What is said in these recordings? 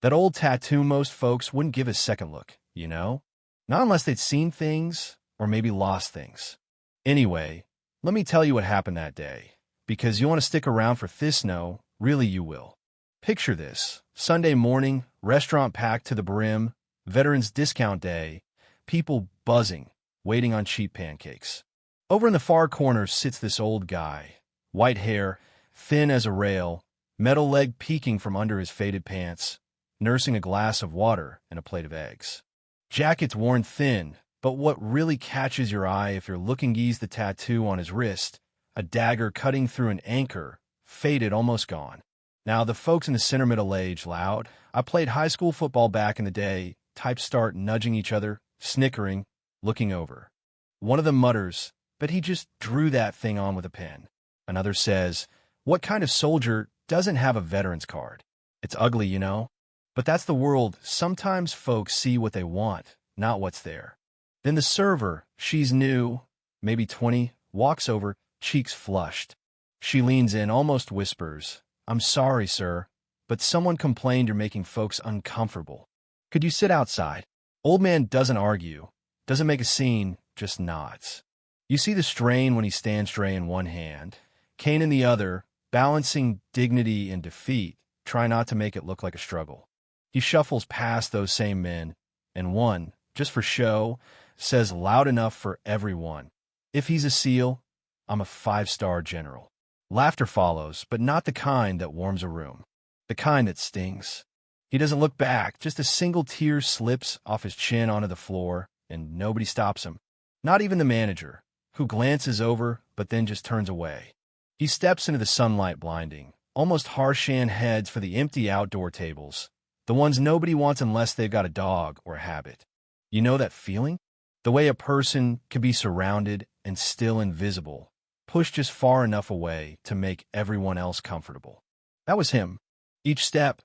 That old tattoo most folks wouldn't give a second look, you know? Not unless they'd seen things or maybe lost things. Anyway, let me tell you what happened that day, because you want to stick around for this. No, really you will. Picture this: Sunday morning, restaurant packed to the brim, Veterans Discount Day, people buzzing, waiting on cheap pancakes. Over in the far corner sits this old guy, white hair, thin as a rail, metal leg peeking from under his faded pants, nursing a glass of water and a plate of eggs. Jacket's worn thin, but what really catches your eye if you're looking is the tattoo on his wrist, a dagger cutting through an anchor, faded, almost gone. Now, the folks in the center middle age loud. I played high school football back in the day. Types start nudging each other, snickering, looking over. One of them mutters, "But he just drew that thing on with a pen." Another says, "What kind of soldier doesn't have a veteran's card? It's ugly, you know? But that's the world. Sometimes folks see what they want, not what's there." Then the server, she's new, maybe 20, walks over, cheeks flushed. She leans in, almost whispers, "I'm sorry, sir, but someone complained you're making folks uncomfortable. Could you sit outside?" Old man doesn't argue, doesn't make a scene, just nods. You see the strain when he stands tray in one hand, cane in the other, balancing dignity and defeat, try not to make it look like a struggle. He shuffles past those same men, and one, just for show, says loud enough for everyone, "If he's a SEAL, I'm a 5-star general." Laughter follows, but not the kind that warms a room. The kind that stings. He doesn't look back, just a single tear slips off his chin onto the floor, and nobody stops him. Not even the manager, who glances over but then just turns away. He steps into the sunlight blinding, almost Harshan heads for the empty outdoor tables, the ones nobody wants unless they've got a dog or a habit. You know that feeling? The way a person can be surrounded and still invisible, pushed just far enough away to make everyone else comfortable. That was him. Each step,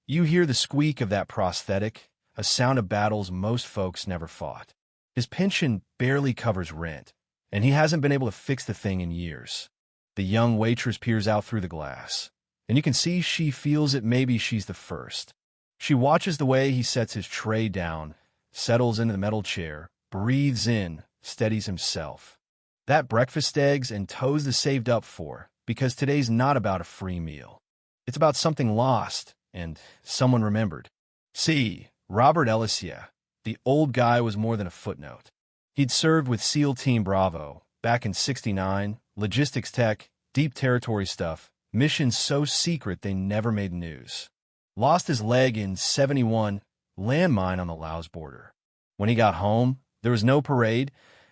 you hear the squeak of that prosthetic, a sound of battles most folks never fought. His pension barely covers rent, and he hasn't been able to fix the thing in years. The young waitress peers out through the glass, and you can see she feels it. Maybe she's the first. She watches the way he sets his tray down, settles into the metal chair, breathes in, steadies himself. That breakfast eggs and toast is saved up for, because today's not about a free meal. It's about something lost and someone remembered. See, Robert Ellis, yeah, the old guy was more than a footnote. He'd served with SEAL Team Bravo back in '69, logistics tech, deep territory stuff, missions so secret they never made news. Lost his leg in '71, landmine on the Laos border. When he got home, there was no parade,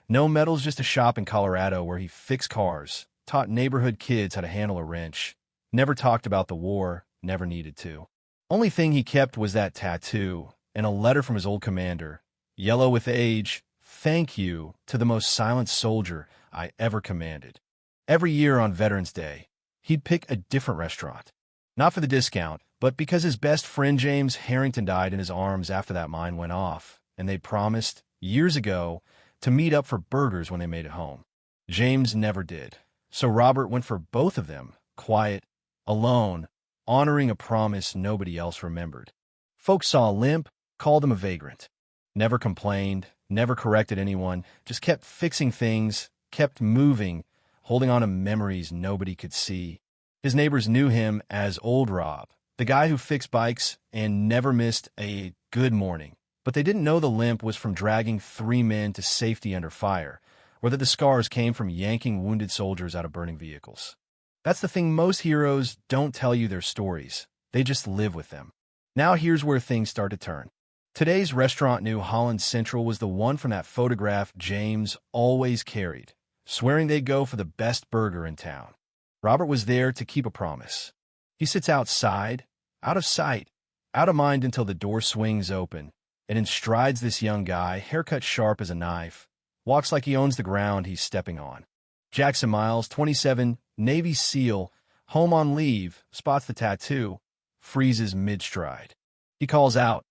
no medals, just a shop in Colorado where he fixed cars, taught neighborhood kids how to handle a wrench, never talked about the war, never needed to. Only thing he kept was that tattoo and a letter from his old commander, yellow with age, "Thank you to the most silent soldier I ever commanded." Every year on Veterans Day, he'd pick a different restaurant. Not for the discount, but because his best friend James Harrington died in his arms after that mine went off, and they promised, years ago, to meet up for burgers when they made it home. James never did. So Robert went for both of them, quiet, alone, honoring a promise nobody else remembered. Folks saw a limp, called him a vagrant. Never complained, never corrected anyone, just kept fixing things, kept moving, holding on to memories nobody could see. His neighbors knew him as Old Rob, the guy who fixed bikes and never missed a good morning. But they didn't know the limp was from dragging 3 men to safety under fire, or that the scars came from yanking wounded soldiers out of burning vehicles. That's the thing: most heroes don't tell you their stories. They just live with them. Now here's where things start to turn. Today's restaurant, New Holland Central, was the one from that photograph James always carried, swearing they'd go for the best burger in town. Robert was there to keep a promise. He sits outside, out of sight, out of mind, until the door swings open, and in strides this young guy, haircut sharp as a knife, walks like he owns the ground he's stepping on. Jackson Miles, 27, Navy SEAL, home on leave, spots the tattoo, freezes mid-stride. He calls out,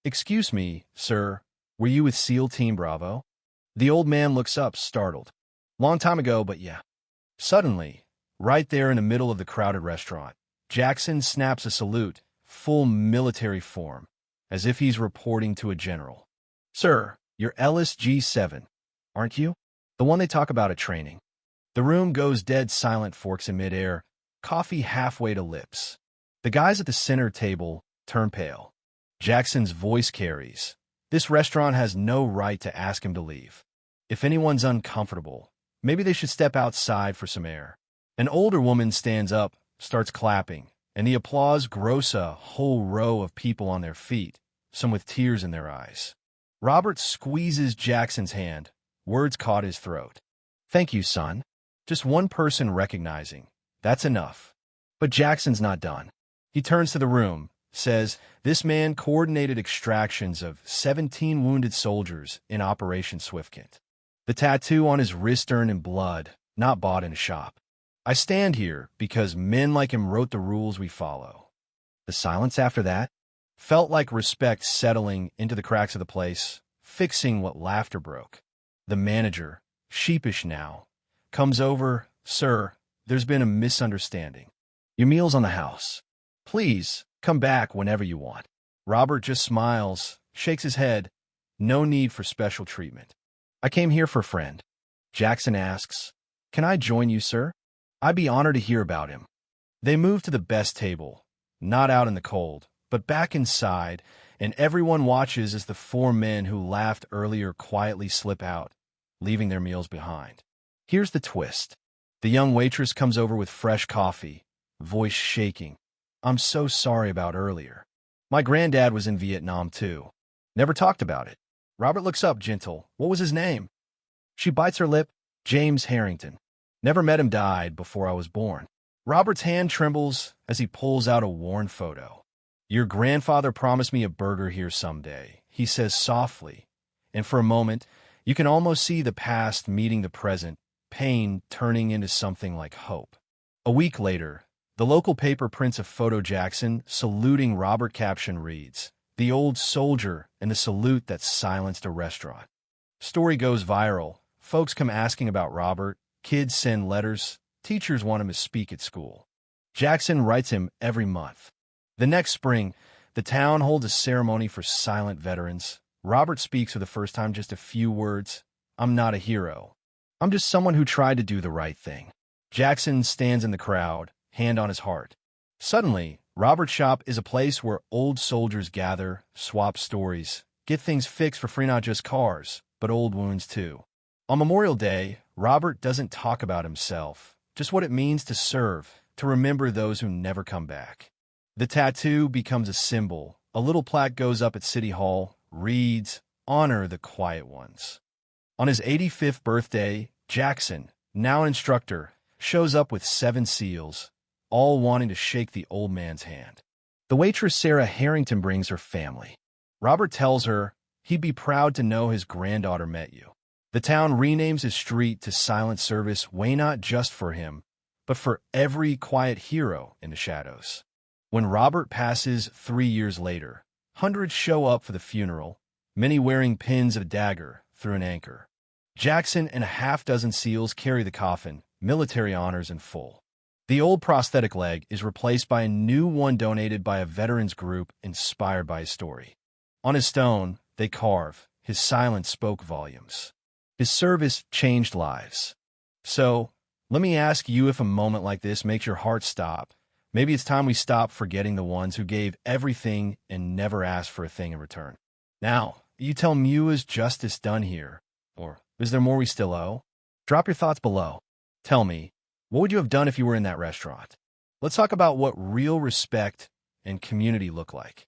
"Excuse me, sir, were you with SEAL Team Bravo?" The old man looks up, startled. "Long time ago, but yeah." Suddenly, right there in the middle of the crowded restaurant, Jackson snaps a salute, full military form, as if he's reporting to a general. "Sir, you're Ellis G7, aren't you? The one they talk about at training." The room goes dead silent, forks in midair, coffee halfway to lips. The guys at the center table turn pale. Jackson's voice carries. This restaurant has no right to ask him to leave. If anyone's uncomfortable, maybe they should step outside for some air. An older woman stands up, starts clapping, and the applause grows a whole row of people on their feet, some with tears in their eyes. Robert squeezes Jackson's hand, words caught his throat. "Thank you, son." Just one person recognizing. That's enough. But Jackson's not done. He turns to the room, says, "This man coordinated extractions of 17 wounded soldiers in Operation Swiftkind. The tattoo on his wrist earned in blood, not bought in a shop. I stand here because men like him wrote the rules we follow." The silence after that felt like respect settling into the cracks of the place, fixing what laughter broke. The manager, sheepish now, comes over. "Sir, there's been a misunderstanding. Your meal's on the house. Please, come back whenever you want." Robert just smiles, shakes his head. No need for special treatment. "I came here for a friend." Jackson asks, "Can I join you, sir? I'd be honored to hear about him." They move to the best table, not out in the cold, but back inside, and everyone watches as the four men who laughed earlier quietly slip out, leaving their meals behind. Here's the twist. The young waitress comes over with fresh coffee, voice shaking. "I'm so sorry about earlier. My granddad was in Vietnam too. Never talked about it." Robert looks up, gentle. "What was his name?" She bites her lip. "James Harrington. Never met him, died before I was born." Robert's hand trembles as he pulls out a worn photo. "Your grandfather promised me a burger here someday," he says softly, and for a moment, you can almost see the past meeting the present, pain turning into something like hope. A week later, the local paper prints a photo. Jackson saluting Robert. Caption reads, "The old soldier and the salute that silenced a restaurant." Story goes viral. Folks come asking about Robert. Kids send letters. Teachers want him to speak at school. Jackson writes him every month. The next spring, the town holds a ceremony for silent veterans. Robert speaks for the first time, just a few words. "I'm not a hero. I'm just someone who tried to do the right thing." Jackson stands in the crowd, hand on his heart. Suddenly, Robert's shop is a place where old soldiers gather, swap stories, get things fixed for free, not just cars, but old wounds too. On Memorial Day, Robert doesn't talk about himself, just what it means to serve, to remember those who never come back. The tattoo becomes a symbol. A little plaque goes up at City Hall, reads, "Honor the quiet ones." On his 85th birthday, Jackson, now an instructor, shows up with 7 SEALs, all wanting to shake the old man's hand. The waitress Sarah Harrington brings her family. Robert tells her he'd be proud to know his granddaughter met you. The town renames his street to Silent Service Way, not just for him, but for every quiet hero in the shadows. When Robert passes 3 years later, hundreds show up for the funeral, many wearing pins of a dagger through an anchor. Jackson and a half-dozen SEALs carry the coffin, military honors in full. The old prosthetic leg is replaced by a new one donated by a veterans group inspired by his story. On his stone, they carve, "His silence spoke volumes. His service changed lives." So, let me ask you, if a moment like this makes your heart stop, maybe it's time we stop forgetting the ones who gave everything and never asked for a thing in return. Now, you tell me, is justice done here? Or is there more we still owe? Drop your thoughts below. Tell me, what would you have done if you were in that restaurant? Let's talk about what real respect and community look like.